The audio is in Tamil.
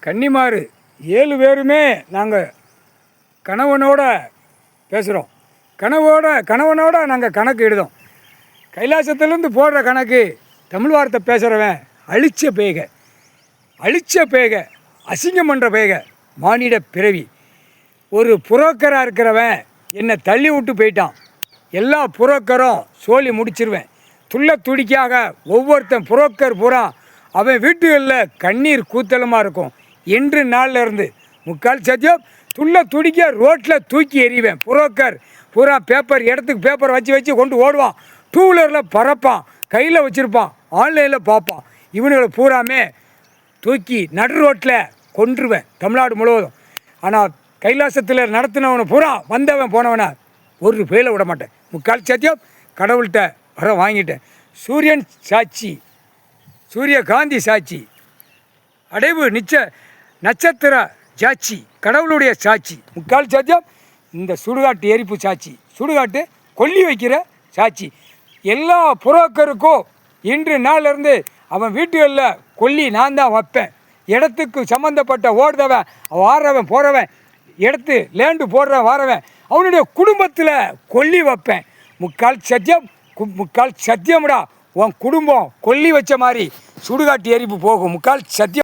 கன்னிமாரு 7 பேருமே நாங்கள் கணவனோட பேசுகிறோம். கணவனோட நாங்கள் கணக்கு எழுதோம். கைலாசத்துலேருந்து போடுற கணக்கு தமிழ் வார்த்தை பேசுகிறவன் அழிச்ச பேக அசிங்கம் பண்ணுற பேக மானிட பிறவி. ஒரு புரோக்கராக இருக்கிறவன் என்னை தள்ளி விட்டு போயிட்டான். எல்லா புரோக்கரும் சோழி முடிச்சிருவேன். துடிக்காக ஒவ்வொருத்தன் புரோக்கர் பூரா அவன் வீட்டுகளில் கண்ணீர் கூத்தலமாக இருக்கும். இன்று நாளில் இருந்து 3/4 சத்தியம் துடிக்க ரோட்டில் தூக்கி எறிவேன். புரோக்கர் பூரா இடத்துக்கு பேப்பர் வச்சு கொண்டு ஓடுவான். 2 வீலரில் பறப்பான், கையில் வச்சுருப்பான், ஆன்லைனில் பார்ப்பான். இவனுங்களை பூராமே தூக்கி நடு ரோட்டில் கொன்றுவேன் தமிழ்நாடு முழுவதும். ஆனால் கைலாசத்தில் நடத்தினவனை பூரா வந்தவன் போனவனை ஒரு பேல விட மாட்டேன். 3/4 சத்தியம் கடவுள்கிட்ட வர வாங்கிட்டேன். சூரியன் சாட்சி, சூரியகாந்தி சாட்சி, அடைவு நட்சத்திர சாட்சி, கடவுளுடைய சாட்சி. 3/4 சத்தியம் இந்த சுடுகாட்டு எரிப்பு சாட்சி, சுடுகாட்டு கொல்லி வைக்கிற சாட்சி. எல்லா புரோக்கருக்கும் இன்று நாளிலிருந்து அவன் வீட்டுகளில் கொல்லி நான் தான் வைப்பேன். இடத்துக்கு சம்மந்தப்பட்ட ஓடுறவன் வாரவன் போகிறவன் இடத்து லேண்டு போடுறவன் வாரவன் அவனுடைய குடும்பத்தில் கொல்லி வைப்பேன். 3/4 சத்தியம்டா உன் குடும்பம் கொல்லி வச்ச மாதிரி சுடுகாட்டு எரிப்பு போகும். 3/4 சத்தியம்.